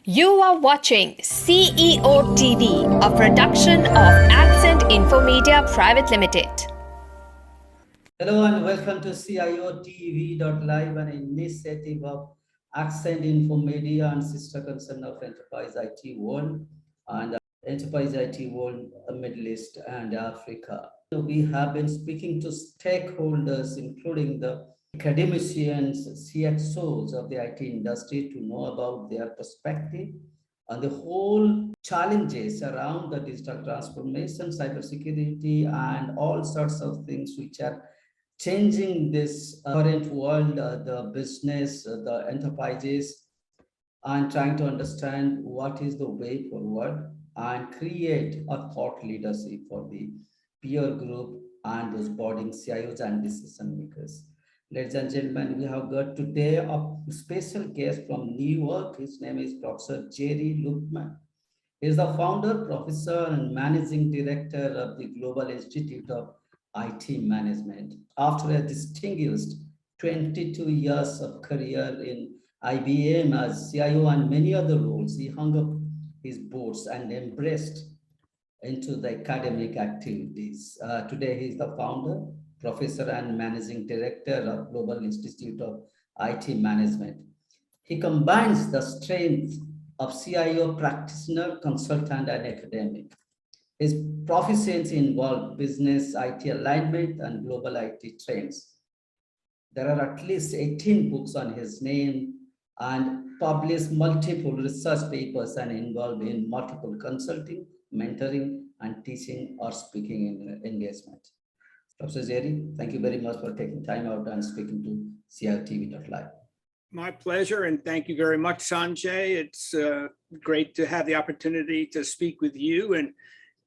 You are watching CEO TV, a production of Accent Infomedia Private Limited. Hello and welcome to CIO TV.live, an initiative of Accent Infomedia and sister concern of Enterprise IT World and Enterprise IT World, Middle East and Africa. We have been speaking to stakeholders, including the academicians, CXOs of the IT industry, to know about their perspective on the whole challenges around the digital transformation, cybersecurity, and all sorts of things which are changing this current world, the business, the enterprises, and trying to understand what is the way forward and create a thought leadership for the peer group and those boarding CIOs and decision makers. Ladies and gentlemen, we have got today a special guest from New York. His name is Professor Jerry Luftman. He is the founder, professor, and managing director of the Global Institute of IT Management. After a distinguished 22 years of career in IBM as CIO and many other roles, he hung up his boots and embraced into the academic activities. Today, he is the founder, professor, and managing director of Global Institute of IT Management. He combines the strengths of CIO practitioner, consultant, and academic. His proficiency involved business IT alignment and global IT trends. There are at least 18 books on his name and published multiple research papers and involved in multiple consulting, mentoring, and teaching or speaking engagement. Professor Jerry, thank you very much for taking time out and speaking to CIOTV.live. My pleasure, and thank you very much, Sanjay. It's great to have the opportunity to speak with you and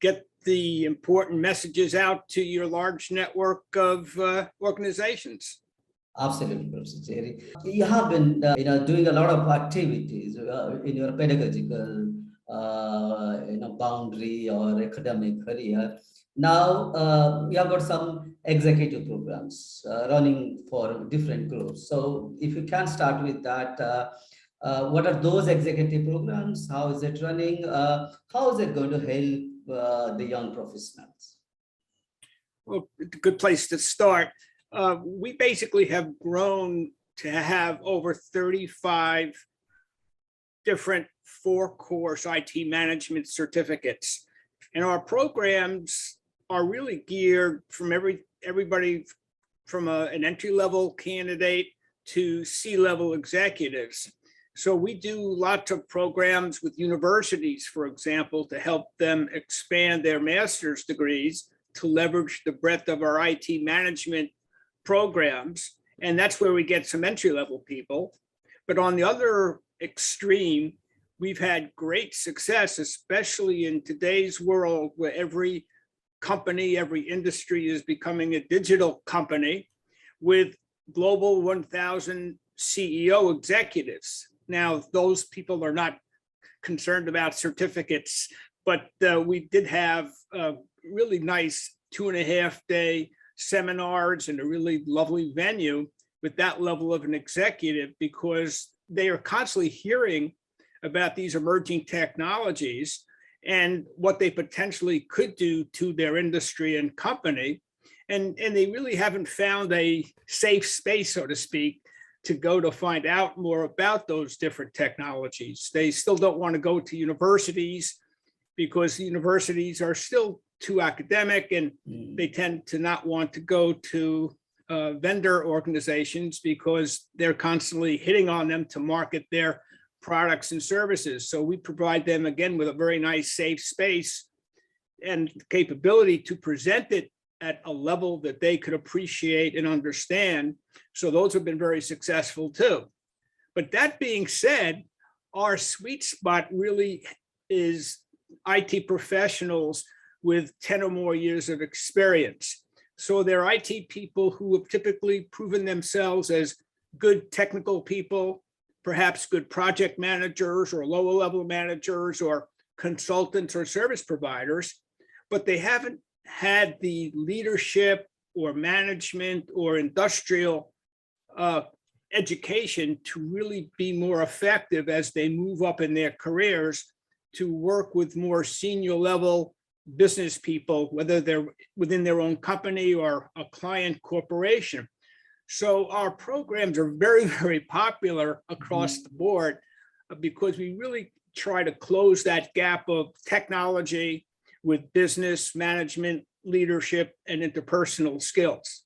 get the important messages out to your large network of organizations. Absolutely, Professor Jerry. You have been doing a lot of activities in your pedagogical boundary or academic career. Now, you have got some executive programs running for different groups. So if you can start with that, what are those executive programs? How is it running? How is it going to help the young professionals? Well, it's a good place to start. We basically have grown to have over 35 different 4-course IT management certificates. And our programs are really geared from everybody from an entry-level candidate to C-level executives. So we do lots of programs with universities, for example, to help them expand their master's degrees to leverage the breadth of our IT management programs. And that's where we get some entry-level people. But on the other extreme, we've had great success, especially in today's world where every company, every industry is becoming a digital company with Global 1000 CEO executives. Now, those people are not concerned about certificates, but we did have really nice 2.5-day seminars in a really lovely venue with that level of an executive, because they are constantly hearing about these emerging technologies and what they potentially could do to their industry and company. And they really haven't found a safe space, so to speak, to go to find out more about those different technologies. They still don't want to go to universities because the universities are still too academic, and they tend to not want to go to vendor organizations because they're constantly hitting on them to market their products and services. So we provide them, again, with a very nice safe space and capability to present it at a level that they could appreciate and understand. So those have been very successful too. But that being said, our sweet spot really is IT professionals with 10 or more years of experience. So they're IT people who have typically proven themselves as good technical people, perhaps good project managers or lower level managers or consultants or service providers, but they haven't had the leadership or management or industrial education to really be more effective as they move up in their careers, to work with more senior level business people, whether they're within their own company or a client corporation. So our programs are very, very popular across the board because we really try to close that gap of technology with business management, leadership, and interpersonal skills.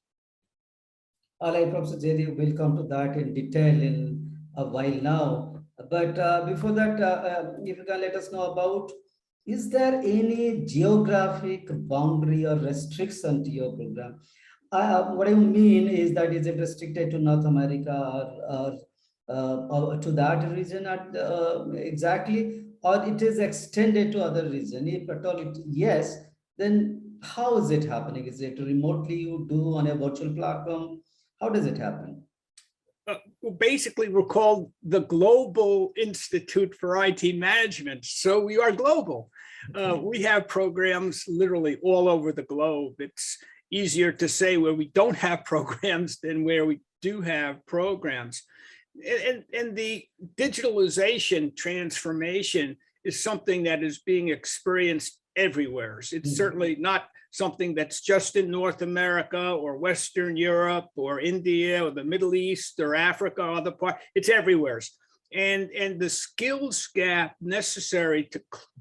All right, Professor Jerry, we'll come to that in detail in a while now. But before that, if you can let us know about, is there any geographic boundary or restriction to your program? What I mean is that is it restricted to North America or to that region exactly, or it is extended to other region? If at all yes, then how is it happening? Is it remotely you do on a virtual platform? How does it happen? Well, basically, we're called the Global Institute for IT Management. So we are global. We have programs literally all over the globe. It's easier to say where we don't have programs than where we do have programs. And the digitalization transformation is something that is being experienced everywhere. It's certainly not something that's just in North America or Western Europe or India or the Middle East or Africa or other part. It's everywhere. And the skills gap necessary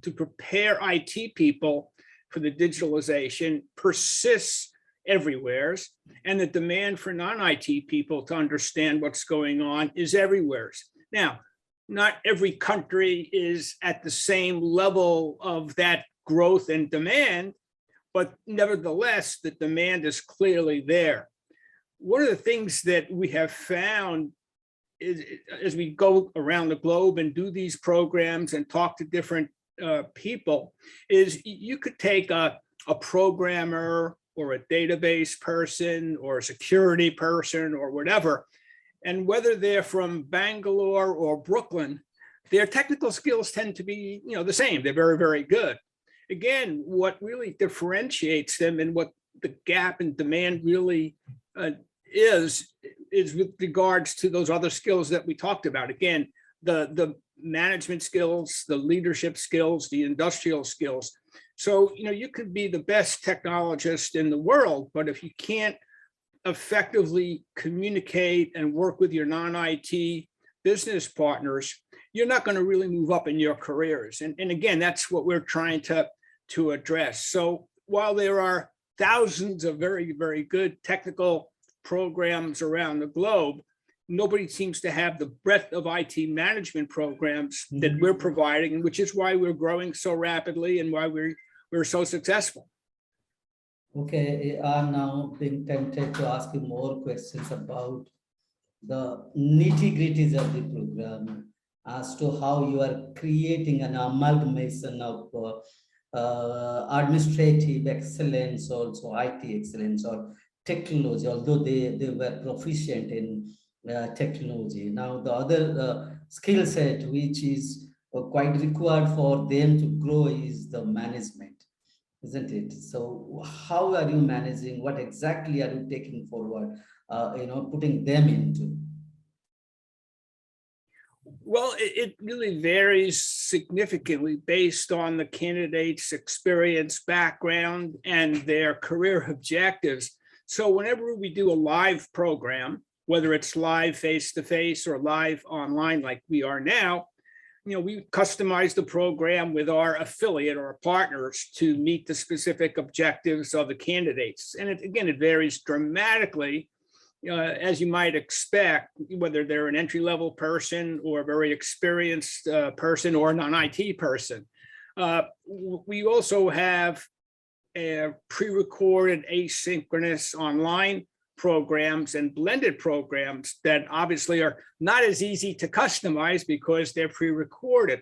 to prepare IT people for the digitalization persists everywhere. And the demand for non-IT people to understand what's going on is everywhere. Now, not every country is at the same level of that growth and demand, but nevertheless, the demand is clearly there. One of the things that we have found is, as we go around the globe and do these programs and talk to different people, is you could take a programmer or a database person or a security person or whatever, and whether they're from Bangalore or Brooklyn, their technical skills tend to be, the same. They're very, very good. Again, what really differentiates them and what the gap in demand really is with regards to those other skills that we talked about. Again, the management skills, the leadership skills, the industrial skills. So, you could be the best technologist in the world, but if you can't effectively communicate and work with your non-IT business partners, you're not going to really move up in your careers. And again, that's what we're trying to address. So while there are thousands of very, very good technical programs around the globe, nobody seems to have the breadth of IT management programs that we're providing, which is why we're growing so rapidly and why we're so successful. Okay, I'm now being tempted to ask you more questions about the nitty-gritties of the program, as to how you are creating an amalgamation of administrative excellence, also IT excellence or technology, although they were proficient in technology. Now, the other skill set which is quite required for them to grow is the management, isn't it? So how are you managing? What exactly are you taking forward, putting them into? Well, it really varies significantly based on the candidate's experience, background, and their career objectives. So whenever we do a live program, whether it's live face-to-face or live online like we are now, we customize the program with our affiliate or our partners to meet the specific objectives of the candidates. And it varies dramatically, as you might expect, whether they're an entry-level person or a very experienced person or a non-IT person. We also have pre-recorded asynchronous online programs and blended programs that obviously are not as easy to customize because they're pre-recorded.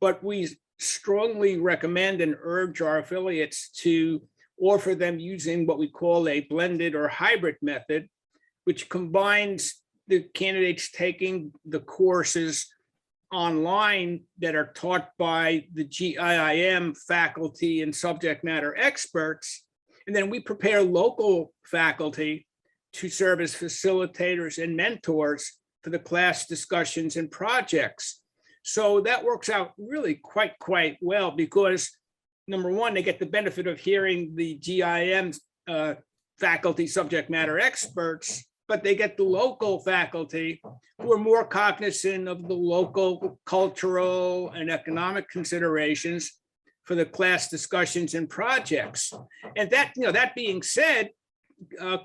But we strongly recommend and urge our affiliates to offer them using what we call a blended or hybrid method, which combines the candidates taking the courses online that are taught by the GIIM faculty and subject matter experts. And then we prepare local faculty to serve as facilitators and mentors for the class discussions and projects. So that works out really quite well because number one, they get the benefit of hearing the GIM faculty subject matter experts, but they get the local faculty who are more cognizant of the local cultural and economic considerations for the class discussions and projects. And that, that being said,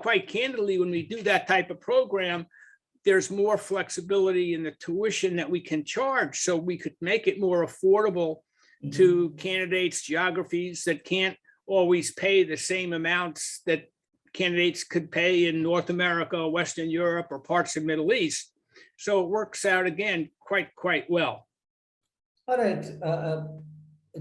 quite candidly, when we do that type of program, there's more flexibility in the tuition that we can charge. So we could make it more affordable to candidates, geographies that can't always pay the same amounts that candidates could pay in North America, Western Europe, or parts of the Middle East. So it works out, again, quite well. All right.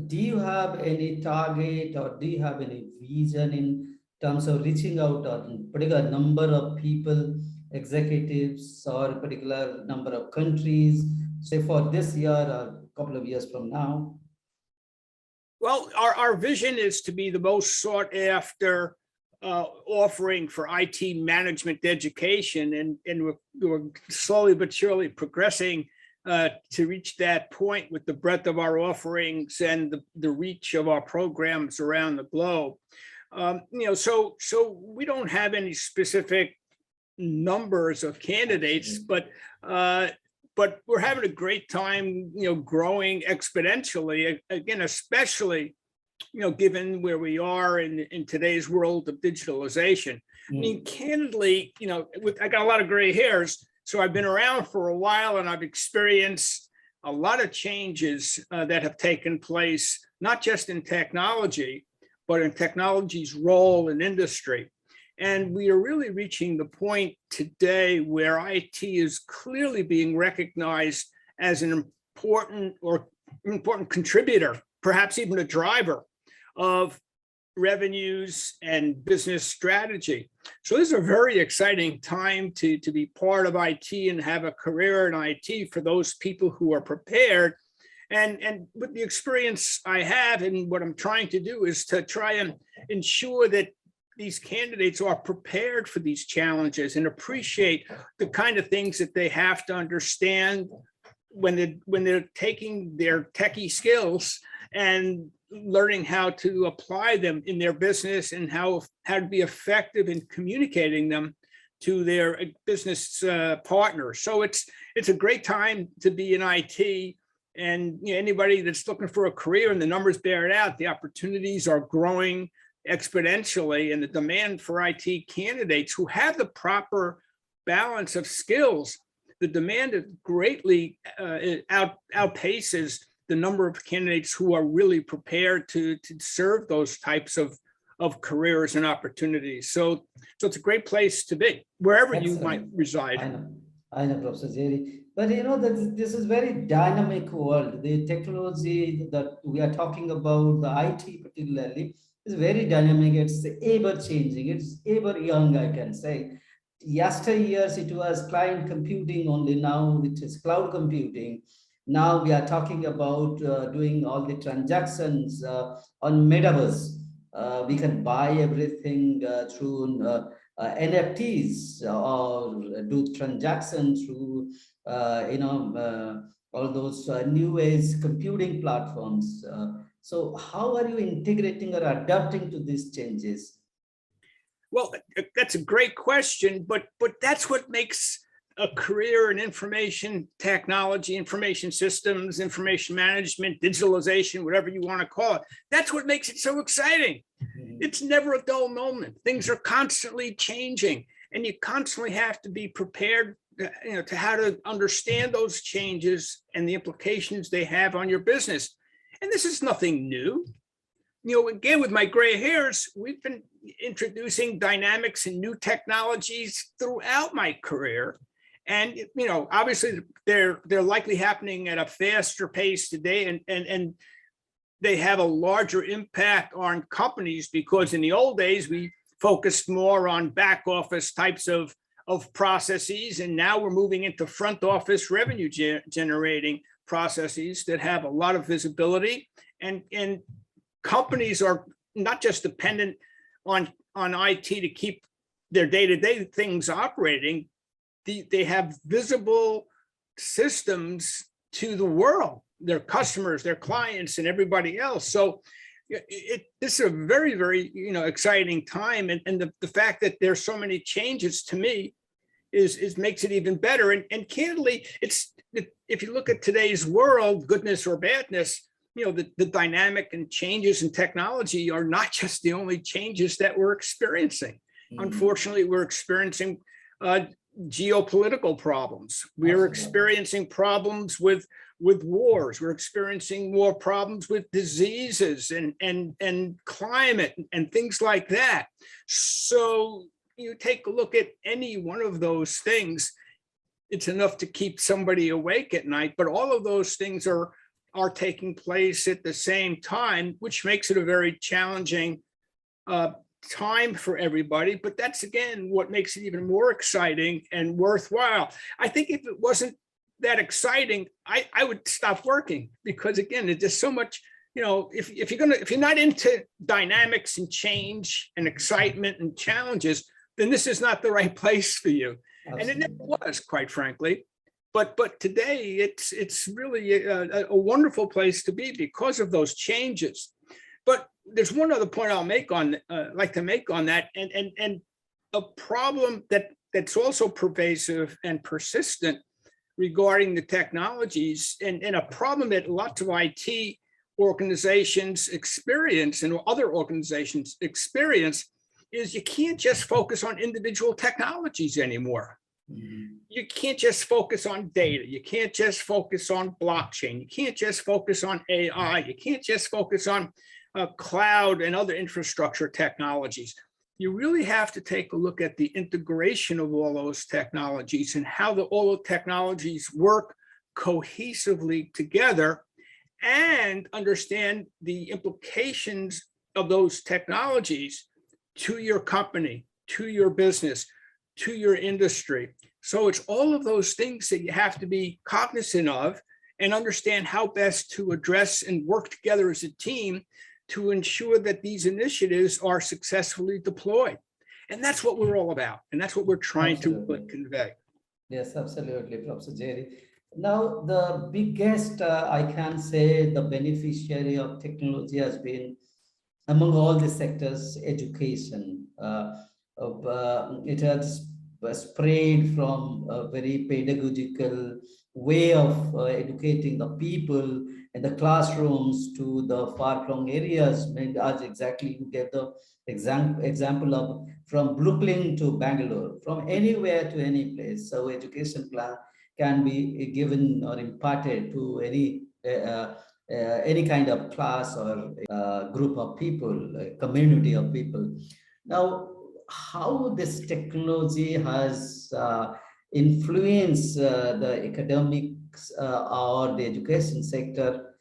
Do you have any target or do you have any vision in terms of reaching out to a particular number of people, executives, or a particular number of countries, say for this year or a couple of years from now? Well, our vision is to be the most sought after offering for IT management education, and we're slowly but surely progressing to reach that point with the breadth of our offerings and the reach of our programs around the globe. So we don't have any specific numbers of candidates, but we're having a great time, growing exponentially, again, especially, given where we are in today's world of digitalization. I mean, candidly, I got a lot of gray hairs, so I've been around for a while and I've experienced a lot of changes that have taken place, not just in technology, but in technology's role in industry. And we are really reaching the point today where IT is clearly being recognized as an important contributor, perhaps even a driver of revenues and business strategy. So this is a very exciting time to be part of IT and have a career in IT for those people who are prepared. And with the experience I have, and what I'm trying to do is to try and ensure that these candidates are prepared for these challenges and appreciate the kind of things that they have to understand when they're taking their techie skills and learning how to apply them in their business and how to be effective in communicating them to their business partners. So it's a great time to be in IT, and anybody that's looking for a career, and the numbers bear it out, the opportunities are growing exponentially, and the demand for IT candidates who have the proper balance of skills, the demand greatly outpaces the number of candidates who are really prepared to serve those types of careers and opportunities. So it's a great place to be, wherever you might reside. I know, Professor Jerry. But this is very dynamic world. The technology that we are talking about, the IT particularly, is very dynamic. It's ever changing. It's ever young, I can say. Yesteryears, it was client computing only. Now it is cloud computing. Now we are talking about doing all the transactions on metaverse. We can buy everything through NFTs or do transactions through all those new age computing platforms. So how are you integrating or adapting to these changes? Well, that's a great question, but that's what makes a career in information technology, information systems, information management, digitalization, whatever you want to call it. That's what makes it so exciting. It's never a dull moment. Things are constantly changing, and you constantly have to be prepared to how to understand those changes and the implications they have on your business. And this is nothing new. Again, with my gray hairs, we've been introducing dynamics and new technologies throughout my career. And, obviously they're likely happening at a faster pace today, and they have a larger impact on companies, because in the old days, we focused more on back office types of processes. And now we're moving into front office revenue generating processes that have a lot of visibility, and companies are not just dependent on IT to keep their day-to-day things operating. they have visible systems to the world, their customers, their clients, and everybody else. So this is a very, very, exciting time. And the fact that there's so many changes, to me, is makes it even better. And candidly, if you look at today's world, goodness or badness, the dynamic and changes in technology are not just the only changes that we're experiencing. Unfortunately, we're experiencing geopolitical problems. We're experiencing problems with wars. We're experiencing more problems with diseases and climate and things like that. So you take a look at any one of those things, it's enough to keep somebody awake at night. But all of those things are taking place at the same time, which makes it a very challenging time for everybody. But that's, again, what makes it even more exciting and worthwhile. I think if it wasn't that exciting, I would stop working, because, again, there's just so much, if you're not into dynamics and change and excitement and challenges, then this is not the right place for you. Absolutely. And it never was, quite frankly. But today it's really a wonderful place to be because of those changes. But there's one other point I'll make on that, and a problem that's also pervasive and persistent regarding the technologies, and a problem that lots of IT organizations experience and other organizations experience, is you can't just focus on individual technologies anymore. You can't just focus on data. You can't just focus on blockchain. You can't just focus on AI. You can't just focus on cloud and other infrastructure technologies. You really have to take a look at the integration of all those technologies and how all the technologies work cohesively together, and understand the implications of those technologies to your company, to your business, to your industry. So it's all of those things that you have to be cognizant of and understand how best to address and work together as a team to ensure that these initiatives are successfully deployed. And that's what we're all about. And that's what we're trying to convey. Yes, absolutely, Professor Jerry. Now, the biggest, I can say, the beneficiary of technology has been, among all the sectors, education. It has spread from a very pedagogical way of educating the people in the classrooms to the far-flung areas. As exactly you gave the example of from Brooklyn to Bangalore, from anywhere to any place. So education plan can be given or imparted to any kind of class or group of people, a community of people. Now, how this technology has influenced the academics or the education sector?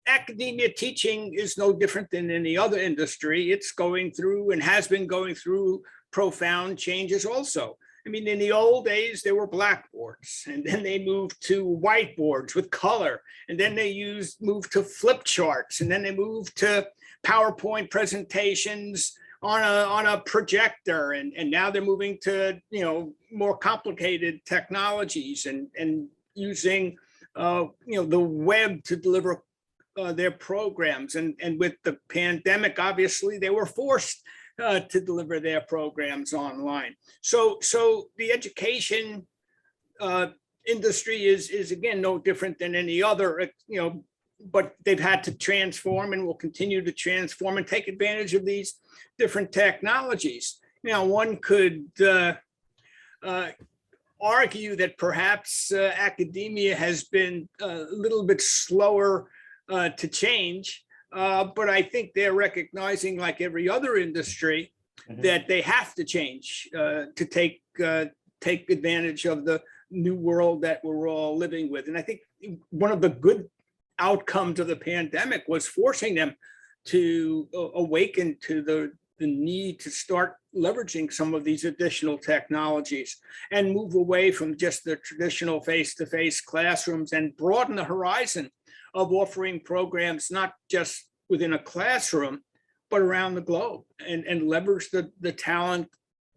Academia teaching is no different than any other industry. It's going through and has been going through profound changes also. I mean, in the old days, there were blackboards, and then they moved to whiteboards with color, and then they moved to flip charts, and then they moved to PowerPoint presentations on a projector, and now they're moving to more complicated technologies and using the web to deliver their programs. And with the pandemic, obviously, they were forced to deliver their programs online. So the education industry is again no different than any other, but they've had to transform and will continue to transform and take advantage of these different technologies. Now, one could argue that perhaps academia has been a little bit slower to change, but I think they're recognizing, like every other industry, that they have to change to take advantage of the new world that we're all living with. And I think one of the good outcomes of the pandemic was forcing them to awaken to the need to start leveraging some of these additional technologies and move away from just the traditional face-to-face classrooms and broaden the horizon of offering programs not just within a classroom, but around the globe, and leverage the talent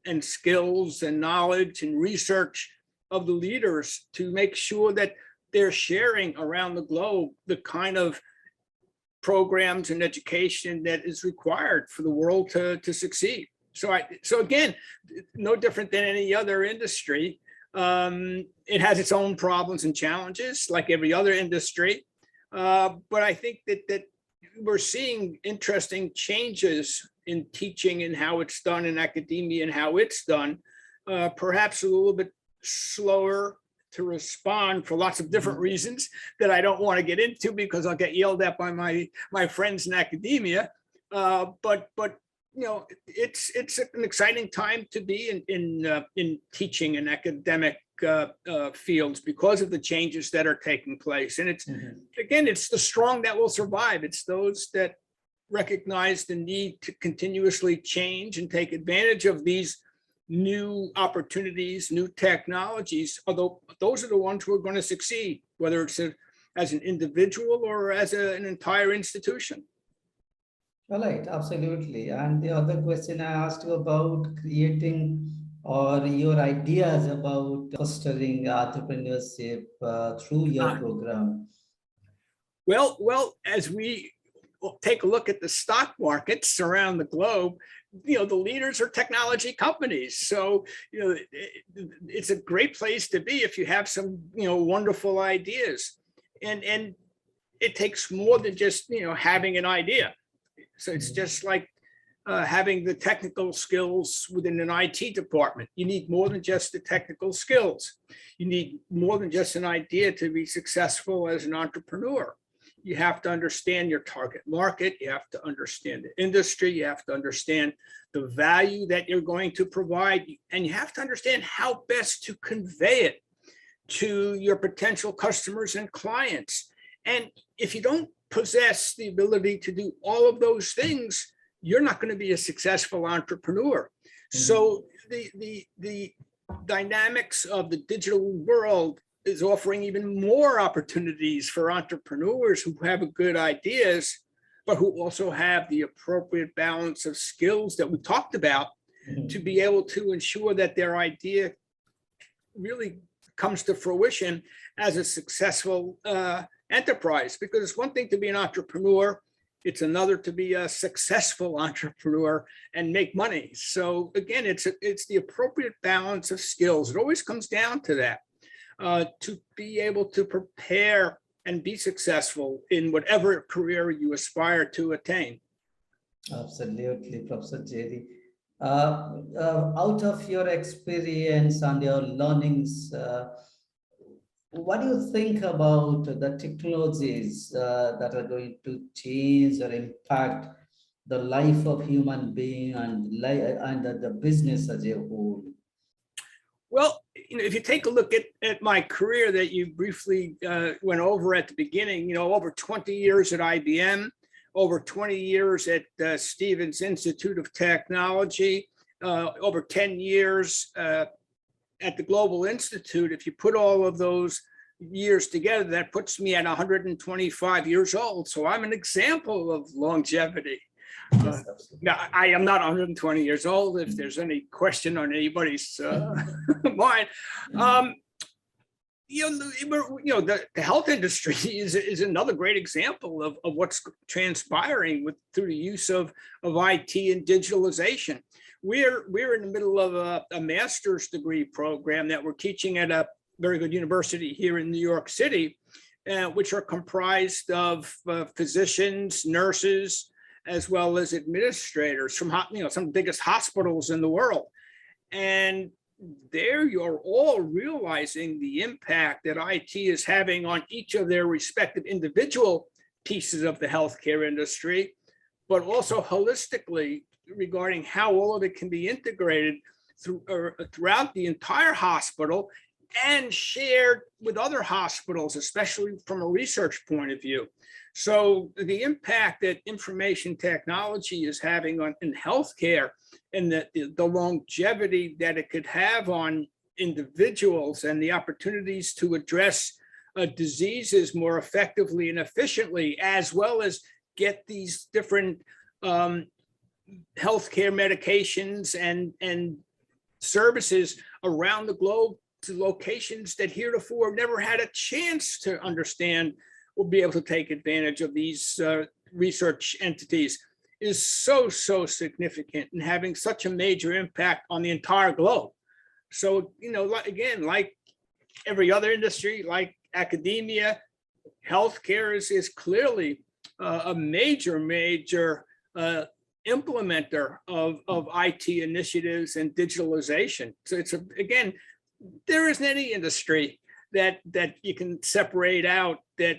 and skills and knowledge and research of the leaders to make sure that they're sharing around the globe the kind of programs and education that is required for the world to succeed. So again, no different than any other industry. It has its own problems and challenges, like every other industry. But I think that we're seeing interesting changes in teaching and how it's done in academia and how it's done, perhaps a little bit slower to respond for lots of different reasons that I don't want to get into because I'll get yelled at by my friends in academia. But you know, it's an exciting time to be in teaching and academic fields because of the changes that are taking place. And it's again, it's the strong that will survive. It's those that recognize the need to continuously change and take advantage of these new opportunities, new technologies, although those are the ones who are going to succeed, whether it's as an individual or as an entire institution. All right, absolutely. And the other question I asked you about creating or your ideas about fostering entrepreneurship through your program. Well, as we take a look at the stock markets around the globe, you know, the leaders are technology companies. So, you know, it's a great place to be if you have some, you know, wonderful ideas. And it takes more than just, you know, having an idea. So it's just like having the technical skills within an IT department. You need more than just the technical skills. You need more than just an idea to be successful as an entrepreneur. You have to understand your target market. You have to understand the industry. You have to understand the value that you're going to provide. And you have to understand how best to convey it to your potential customers and clients. And if you don't possess the ability to do all of those things, you're not going to be a successful entrepreneur. So the dynamics of the digital world is offering even more opportunities for entrepreneurs who have good ideas, but who also have the appropriate balance of skills that we talked about to be able to ensure that their idea really comes to fruition as a successful enterprise. Because it's one thing to be an entrepreneur, it's another to be a successful entrepreneur and make money. So again, it's the appropriate balance of skills. It always comes down to that. To be able to prepare and be successful in whatever career you aspire to attain. Absolutely, Professor Jerry. Out of your experience and your learnings, what do you think about the technologies that are going to change or impact the life of human being and the business as a whole? Well, you know, if you take a look at my career that you briefly went over at the beginning, you know, over 20 years at IBM, over 20 years at Stevens Institute of Technology, over 10 years at the Global Institute. If you put all of those years together, that puts me at 125 years old. So I'm an example of longevity. Now, I am not 120 years old, if there's any question on anybody's mind. The health industry is another great example of what's transpiring through the use of IT and digitalization. We're in the middle of a master's degree program that we're teaching at a very good university here in New York City, which are comprised of physicians, nurses, as well as administrators from some of the biggest hospitals in the world. And there you're all realizing the impact that IT is having on each of their respective individual pieces of the healthcare industry, but also holistically regarding how all of it can be integrated throughout the entire hospital and shared with other hospitals, especially from a research point of view. So the impact that information technology is having in healthcare and the longevity that it could have on individuals and the opportunities to address diseases more effectively and efficiently, as well as get these different healthcare medications and services around the globe to locations that heretofore never had a chance to understand or be able to take advantage of these research entities is so significant and having such a major impact on the entire globe. So, again, like every other industry, like academia, healthcare is clearly a major implementer of IT initiatives and digitalization. So again, there isn't any industry that you can separate out that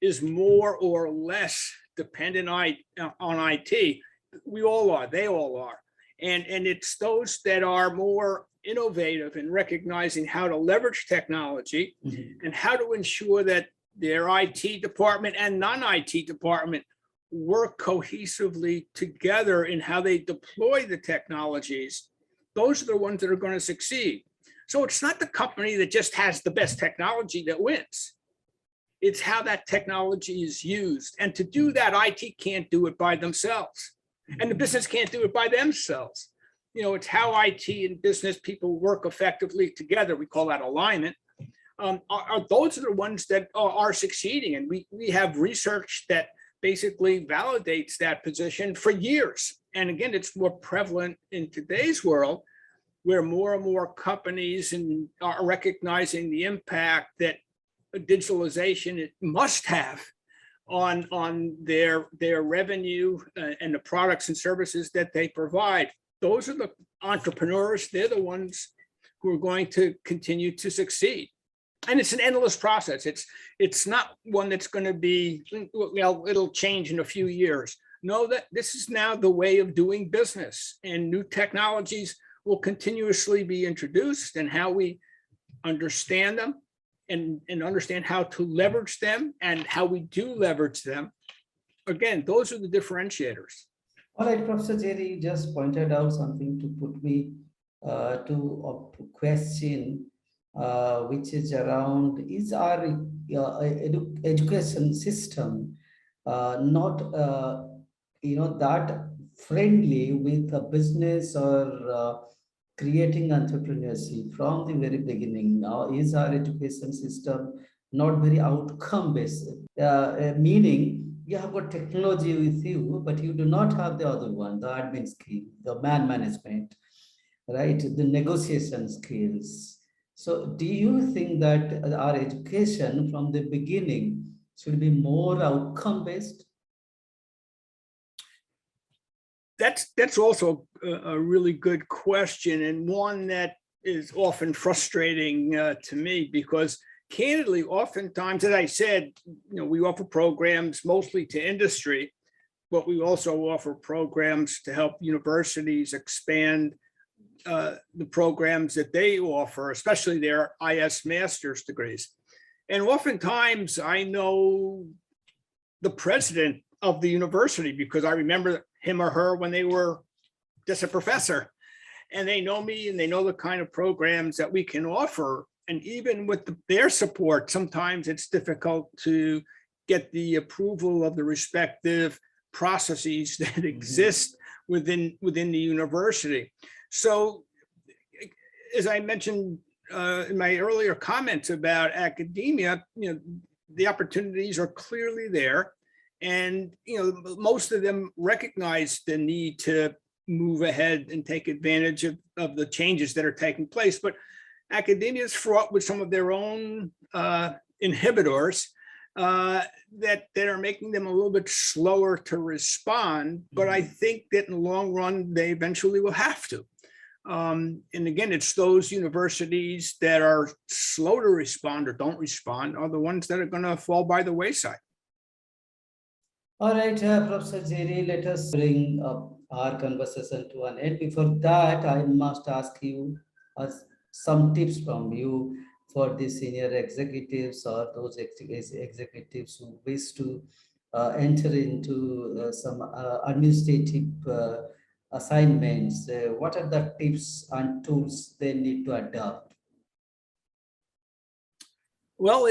is more or less dependent on IT. We all are, they all are. And it's those that are more innovative in recognizing how to leverage technology and how to ensure that their IT department and non-IT department work cohesively together in how they deploy the technologies. Those are the ones that are going to succeed. So it's not the company that just has the best technology that wins. It's how that technology is used. And to do that, IT can't do it by themselves. And the business can't do it by themselves. It's how IT and business people work effectively together. We call that alignment. Those are the ones that are succeeding. And we have research that basically validates that position for years. And again, it's more prevalent in today's world, where more and more companies are recognizing the impact that digitalization must have on their revenue and the products and services that they provide. Those are the entrepreneurs. They're the ones who are going to continue to succeed. And it's an endless process. It's not one that's going to be, it'll change in a few years. No, that this is now the way of doing business, and new technologies will continuously be introduced, and how we understand them and understand how to leverage them and how we do leverage them. Again, those are the differentiators. All right, Professor Jerry, you just pointed out something to put me to question, which is around, is our education system not that friendly with a business or creating entrepreneurship from the very beginning? Now, is our education system not very outcome based, meaning you have got technology with you, but you do not have the other one, the admin skill, the man management, right? The negotiation skills. So do you think that our education from the beginning should be more outcome based? That's also a really good question, and one that is often frustrating to me, because candidly, oftentimes, as I said, we offer programs mostly to industry, but we also offer programs to help universities expand the programs that they offer, especially their IS master's degrees. And oftentimes I know the president of the university, because I remember him or her when they were just a professor, and they know me and they know the kind of programs that we can offer. And even with their support, sometimes it's difficult to get the approval of the respective processes that exist within the university. So, as I mentioned in my earlier comments about academia, the opportunities are clearly there, and most of them recognize the need to move ahead and take advantage of the changes that are taking place. But academia is fraught with some of their own inhibitors that are making them a little bit slower to respond. But I think that in the long run, they eventually will have to. And again, it's those universities that are slow to respond or don't respond are the ones that are going to fall by the wayside. All right, Professor Jerry, let us bring up our conversation to an end. Before that, I must ask you some tips from you for the senior executives or those executives who wish to enter into some administrative assignments. What are the tips and tools they need to adopt? Well,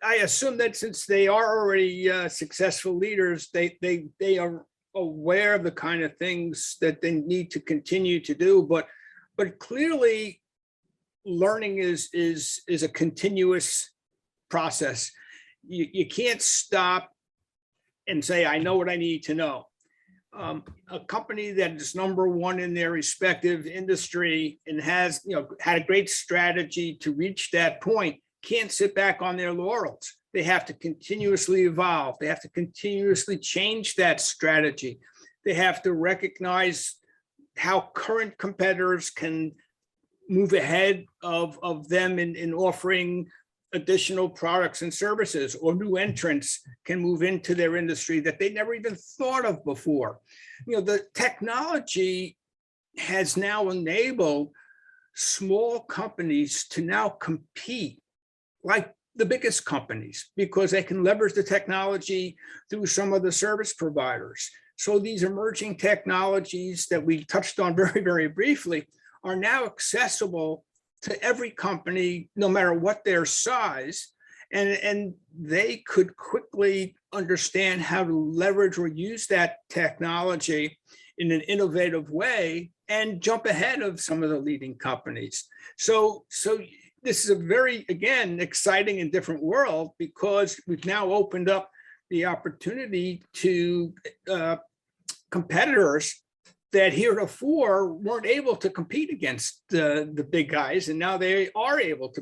I assume that since they are already successful leaders, they are aware of the kind of things that they need to continue to do. But clearly, learning is a continuous process. You can't stop and say, I know what I need to know. A company that is number one in their respective industry and has, had a great strategy to reach that point can't sit back on their laurels. They have to continuously evolve. They have to continuously change that strategy. They have to recognize how current competitors can move ahead of them in offering additional products and services, or new entrants can move into their industry that they never even thought of before. The technology has now enabled small companies to now compete like the biggest companies, because they can leverage the technology through some of the service providers. So these emerging technologies that we touched on very, very briefly are now accessible to every company, no matter what their size, and they could quickly understand how to leverage or use that technology in an innovative way and jump ahead of some of the leading companies. So this is a very, again, exciting and different world, because we've now opened up the opportunity to competitors that heretofore weren't able to compete against the big guys, and now they are able to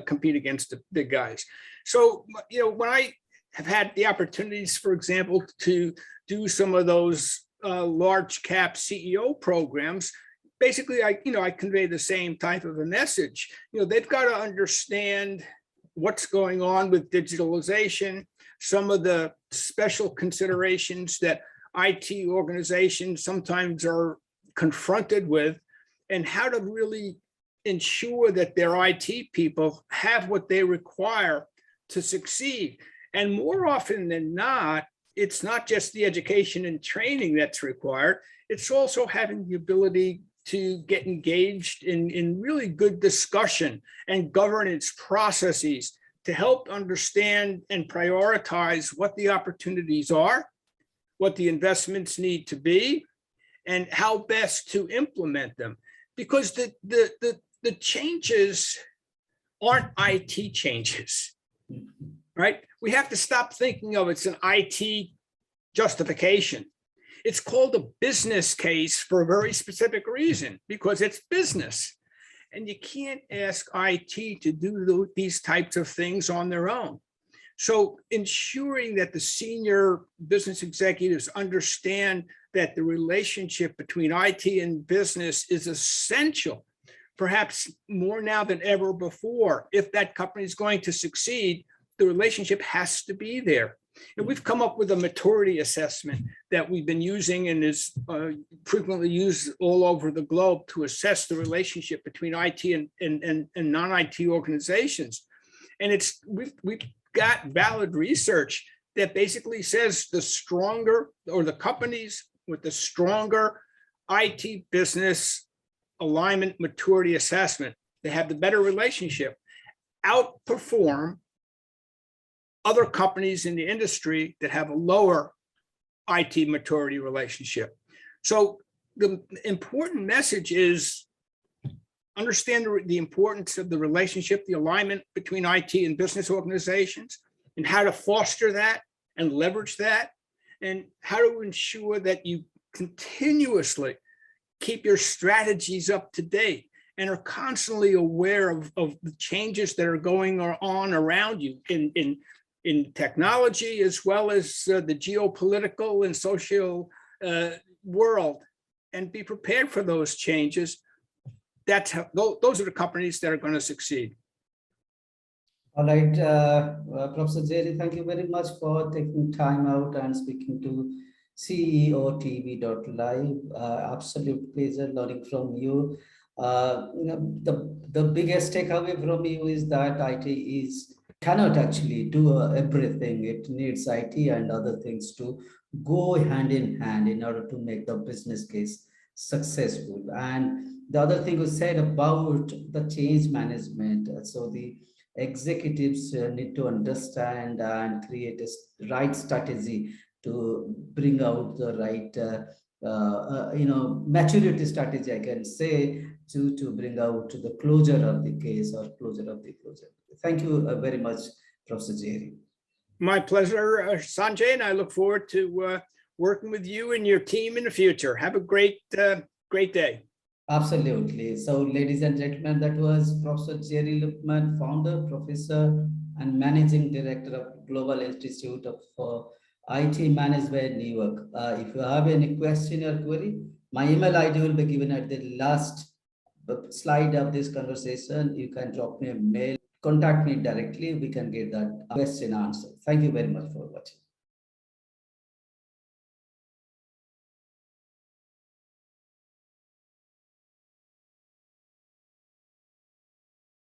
compete against the big guys. So, when I have had the opportunities, for example, to do some of those large cap CEO programs, basically, I convey the same type of a message. They've got to understand what's going on with digitalization, some of the special considerations that IT organizations sometimes are confronted with, and how to really ensure that their IT people have what they require to succeed. And more often than not, it's not just the education and training that's required, it's also having the ability to get engaged in really good discussion and governance processes to help understand and prioritize what the opportunities are, what the investments need to be, and how best to implement them. Because the changes aren't IT changes, right? We have to stop thinking of it's an IT justification. It's called a business case for a very specific reason, because it's business. And you can't ask IT to do these types of things on their own. So ensuring that the senior business executives understand that the relationship between IT and business is essential, perhaps more now than ever before. If that company is going to succeed, the relationship has to be there. And we've come up with a maturity assessment that we've been using and is frequently used all over the globe to assess the relationship between IT and non-IT organizations. And we've got valid research that basically says the stronger, or the companies with the stronger IT business alignment maturity assessment, they have the better relationship, outperform other companies in the industry that have a lower IT maturity relationship. So the important message is understand the importance of the relationship, the alignment between IT and business organizations, and how to foster that and leverage that, and how to ensure that you continuously keep your strategies up to date and are constantly aware of the changes that are going on around you in technology, as well as the geopolitical and social world, and be prepared for those changes. Those are the companies that are going to succeed. All right, Professor Jerry, thank you very much for taking time out and speaking to CEOTV.live. Absolute pleasure learning from you. The biggest takeaway from you is that IT cannot actually do everything. It needs IT and other things to go hand in hand in order to make the business case successful. And the other thing was said about the change management. So the executives need to understand and create a right strategy to bring out the right maturity strategy, I can say, to bring out to the closure of the case or closure of the closure. Thank you very much, Professor Jerry. My pleasure, Sanjay, and I look forward to working with you and your team in the future. Have a great day. Absolutely. So, ladies and gentlemen, that was Professor Jerry Luftman, founder, professor, and managing director of Global Institute of IT Management, New York. If you have any question or query, my email ID will be given at the last slide of this conversation. You can drop me a mail, contact me directly. We can get that question answered. Thank you very much for watching.